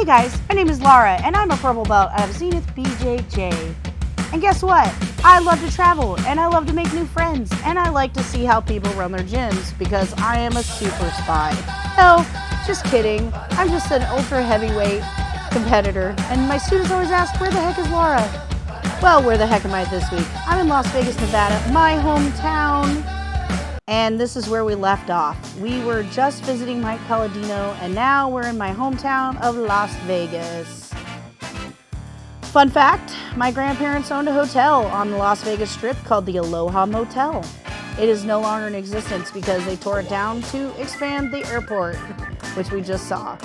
Hey guys, my name is Lara, and I'm a purple belt out of Zenith BJJ. And guess what? I love to travel, and I love to make new friends, and I like to see how people run their gyms, because I am a super spy. No, just kidding. I'm just an ultra heavyweight competitor, and my students always ask, where the heck is Lara? Well, where the heck am I this week? I'm in Las Vegas, Nevada, my hometown. And this is where we left off. We were just visiting Mike Palladino, and now we're in my hometown of Las Vegas. Fun fact, my grandparents owned a hotel on the Las Vegas Strip called the Aloha Motel. It is no longer in existence because they tore it down to expand the airport, which we just saw.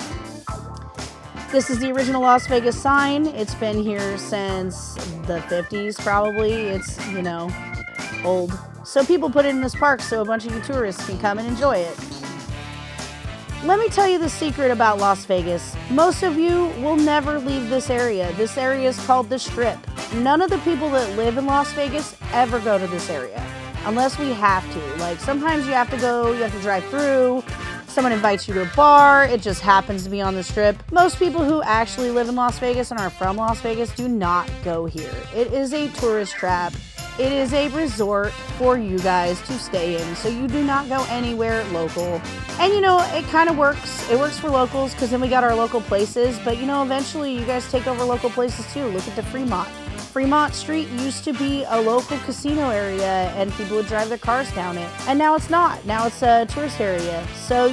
This is the original Las Vegas sign. It's been here since the 50s probably. It's, old. So people put it in this park so a bunch of you tourists can come and enjoy it. Let me tell you the secret about Las Vegas. Most of you will never leave this area. This area is called the Strip. None of the people that live in Las Vegas ever go to this area, unless we have to. Like sometimes you have to go, you have to drive through, someone invites you to a bar, it just happens to be on the Strip. Most people who actually live in Las Vegas and are from Las Vegas do not go here. It is a tourist trap. It is a resort for you guys to stay in, so you do not go anywhere local. And it kind of works. It works for locals because then we got our local places, but eventually you guys take over local places too. Look at the Fremont. Fremont Street used to be a local casino area and people would drive their cars down it. And now it's not. Now it's a tourist area. So,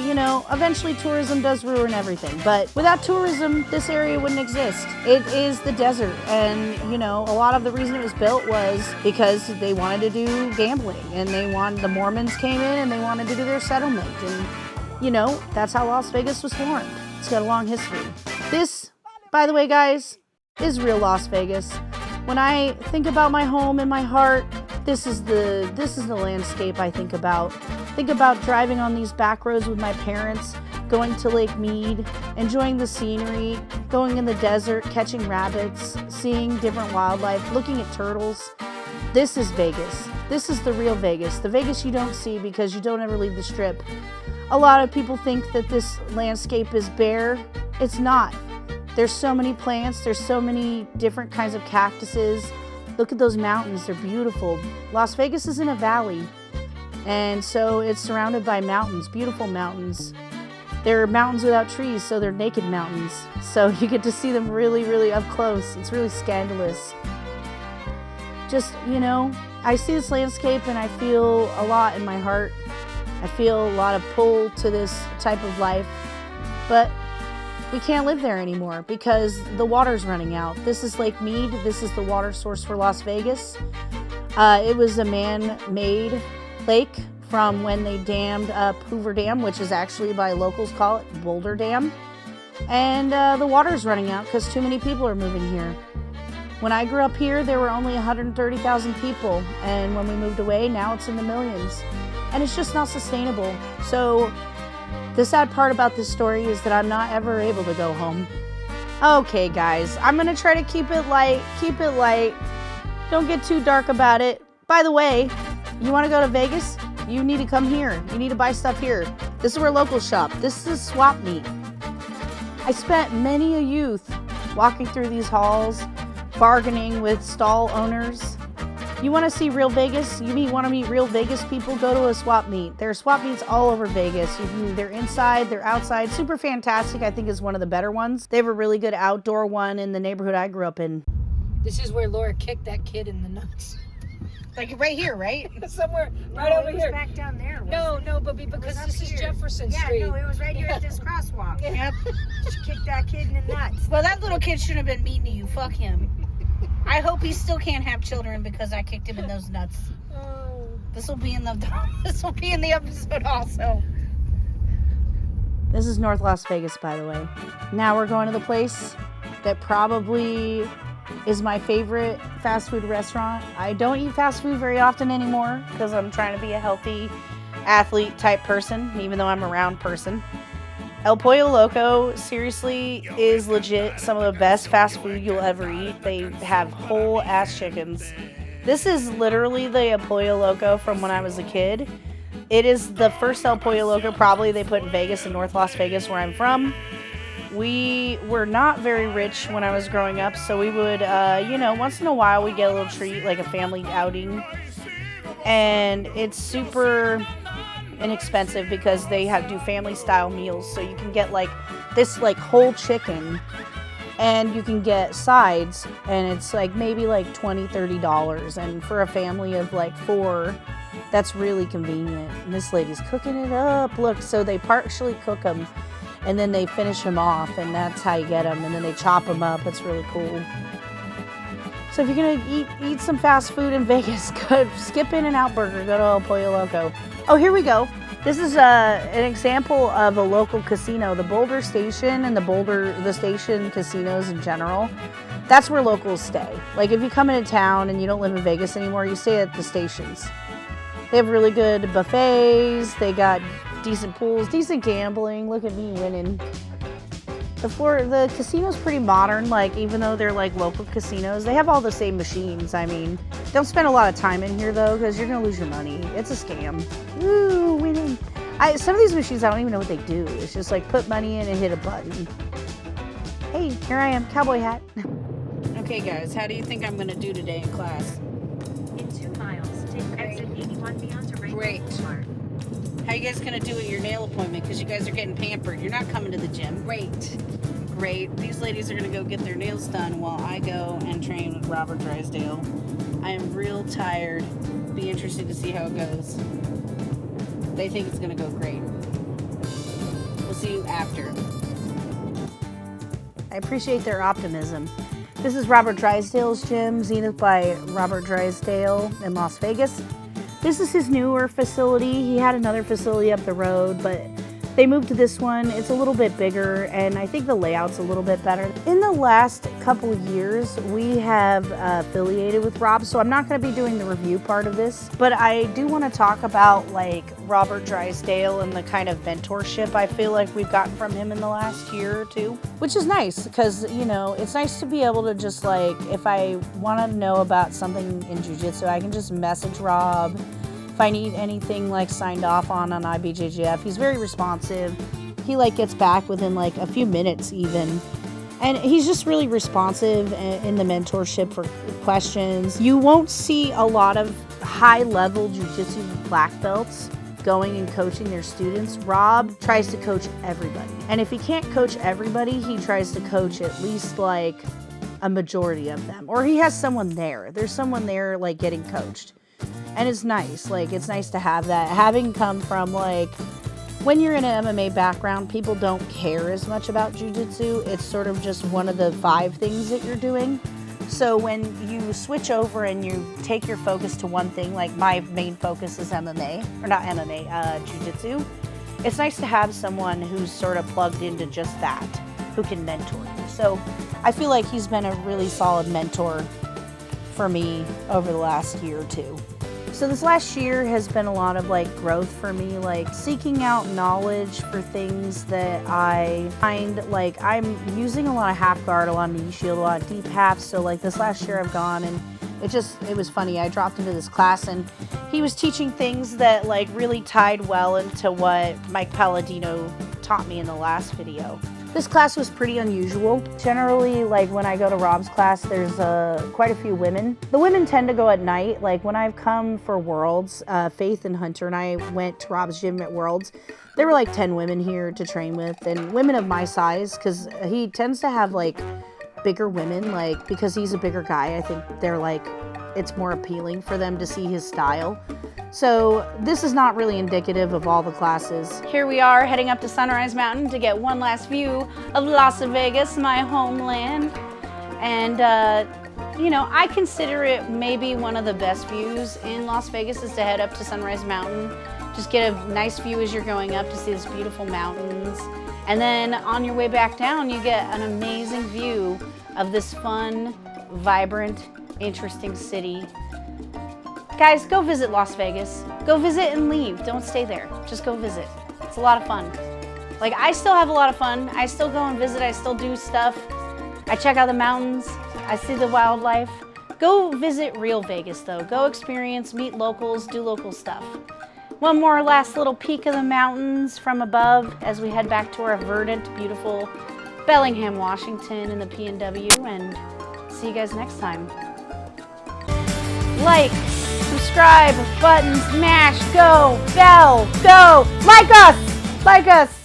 eventually tourism does ruin everything. But without tourism, this area wouldn't exist. It is the desert. And, a lot of the reason it was built was because they wanted to do gambling. And the Mormons came in and they wanted to do their settlement. And, that's how Las Vegas was formed. It's got a long history. This, by the way, guys, is real Las Vegas. When I think about my home and my heart, this is the landscape I think about. Think about driving on these back roads with my parents, going to Lake Mead, enjoying the scenery, going in the desert, catching rabbits, seeing different wildlife, looking at turtles. This is Vegas. This is the real Vegas. The Vegas you don't see because you don't ever leave the Strip. A lot of people think that this landscape is bare. It's not. There's so many plants, there's so many different kinds of cactuses. Look at those mountains, they're beautiful. Las Vegas is in a valley, and so it's surrounded by mountains, beautiful mountains. They're mountains without trees, so they're naked mountains. So you get to see them really, really up close. It's really scandalous. Just, I see this landscape and I feel a lot in my heart. I feel a lot of pull to this type of life, but we can't live there anymore because the water's running out. This is Lake Mead. This is the water source for Las Vegas. It was a man-made lake from when they dammed up Hoover Dam, which is actually by locals call it Boulder Dam. And the water's running out because too many people are moving here. When I grew up here, there were only 130,000 people. And when we moved away, now it's in the millions. And it's just not sustainable. So the sad part about this story is that I'm not ever able to go home. Okay, guys, I'm going to try to keep it light. Keep it light. Don't get too dark about it. By the way, you want to go to Vegas? You need to come here. You need to buy stuff here. This is where locals shop. This is swap meet. I spent many a youth walking through these halls, bargaining with stall owners. You want to see real Vegas? You want to meet real Vegas people? Go to a swap meet. There are swap meets all over Vegas. They're inside, they're outside. Super Fantastic, I think, is one of the better ones. They have a really good outdoor one in the neighborhood I grew up in. This is where Laura kicked that kid in the nuts. Like right here, right? Somewhere right over here. Back down there. No, but because this is Jefferson Street. Yeah, no, it was right here at this crosswalk. Yep. She kicked that kid in the nuts. Well, that little kid shouldn't have been mean to you. Fuck him. I hope he still can't have children because I kicked him in those nuts. Oh. This will be in the episode also. This is North Las Vegas, by the way. Now we're going to the place that probably is my favorite fast food restaurant. I don't eat fast food very often anymore because I'm trying to be a healthy athlete type person, even though I'm a round person. El Pollo Loco, seriously, is legit some of the best fast food you'll ever eat. They have whole ass chickens. This is literally the El Pollo Loco from when I was a kid. It is the first El Pollo Loco probably they put in Vegas, in North Las Vegas, where I'm from. We were not very rich when I was growing up, so we would, once in a while we get a little treat, like a family outing. And it's super inexpensive because they do family style meals, so you can get like this like whole chicken and you can get sides, and it's like maybe like $20-30, and for a family of like 4, that's really convenient. And this lady's cooking it up. Look, so they partially cook them and then they finish them off, and that's how you get them, and then they chop them up. It's really cool. So if you're gonna eat some fast food in Vegas, go skip In-N-Out Burger, go to El Pollo Loco. Oh, here we go. This is an example of a local casino, the Boulder Station and the Station casinos in general. That's where locals stay. Like if you come into town and you don't live in Vegas anymore, you stay at the stations. They have really good buffets. They got decent pools, decent gambling. Look at me winning. The casino's pretty modern, like even though they're like local casinos, they have all the same machines. I mean, don't spend a lot of time in here though, because you're gonna lose your money. It's a scam. Woo, winning. Some of these machines, I don't even know what they do. It's just like put money in and hit a button. Hey, here I am, cowboy hat. Okay guys, how do you think I'm gonna do today in class? In 2 miles, take exit 81 beyond to right. Great. How you guys gonna do at your nail appointment? Because you guys are getting pampered. You're not coming to the gym. Great. These ladies are gonna go get their nails done while I go and train with Robert Drysdale. I am real tired. Be interested to see how it goes. They think it's gonna go great. We'll see you after. I appreciate their optimism. This is Robert Drysdale's gym, Zenith by Robert Drysdale in Las Vegas. This is his newer facility. He had another facility up the road, but they moved to this one. It's a little bit bigger, and I think the layout's a little bit better. In the last couple of years, we have affiliated with Rob, so I'm not going to be doing the review part of this, but I do want to talk about like Robert Drysdale and the kind of mentorship I feel like we've gotten from him in the last year or two, which is nice because, it's nice to be able to just like, if I want to know about something in jiu-jitsu, I can just message Rob. If I need anything like signed off on IBJJF, he's very responsive. He like gets back within like a few minutes even. And he's just really responsive in the mentorship for questions. You won't see a lot of high-level jiu-jitsu black belts going and coaching their students. Rob tries to coach everybody. And if he can't coach everybody, he tries to coach at least like a majority of them. Or he has someone there. There's someone there like getting coached. And it's nice. Like, it's nice to have that. Having come from like, when you're in an MMA background, people don't care as much about jiu-jitsu. It's sort of just one of the 5 things that you're doing. So when you switch over and you take your focus to one thing, like my main focus is MMA, or not MMA, jiu-jitsu, it's nice to have someone who's sort of plugged into just that, who can mentor you. So I feel like he's been a really solid mentor for me over the last year or two. So this last year has been a lot of like growth for me, like seeking out knowledge for things that I find like I'm using a lot of half guard, a lot of knee shield, a lot of deep halves. So like this last year I've gone and it was funny. I dropped into this class and he was teaching things that like really tied well into what Mike Palladino taught me in the last video. This class was pretty unusual. Generally, like when I go to Rob's class, there's quite a few women. The women tend to go at night. Like when I've come for Worlds, Faith and Hunter and I went to Rob's gym at Worlds. There were like 10 women here to train with, and women of my size, because he tends to have like bigger women, like because he's a bigger guy. I think they're like, it's more appealing for them to see his style. So this is not really indicative of all the classes. Here we are heading up to Sunrise Mountain to get one last view of Las Vegas, my homeland. And I consider it maybe one of the best views in Las Vegas is to head up to Sunrise Mountain. Just get a nice view as you're going up to see these beautiful mountains. And then on your way back down, you get an amazing view of this fun, vibrant, interesting city. Guys, go visit Las Vegas. Go visit and leave. Don't stay there. Just go visit. It's a lot of fun. Like, I still have a lot of fun. I still go and visit. I still do stuff. I check out the mountains. I see the wildlife. Go visit real Vegas, though. Go experience, meet locals, do local stuff. One more last little peek of the mountains from above as we head back to our verdant, beautiful Bellingham, Washington in the PNW, and see you guys next time. Like, subscribe, buttons, mash, go, bell, go, like us! Like us!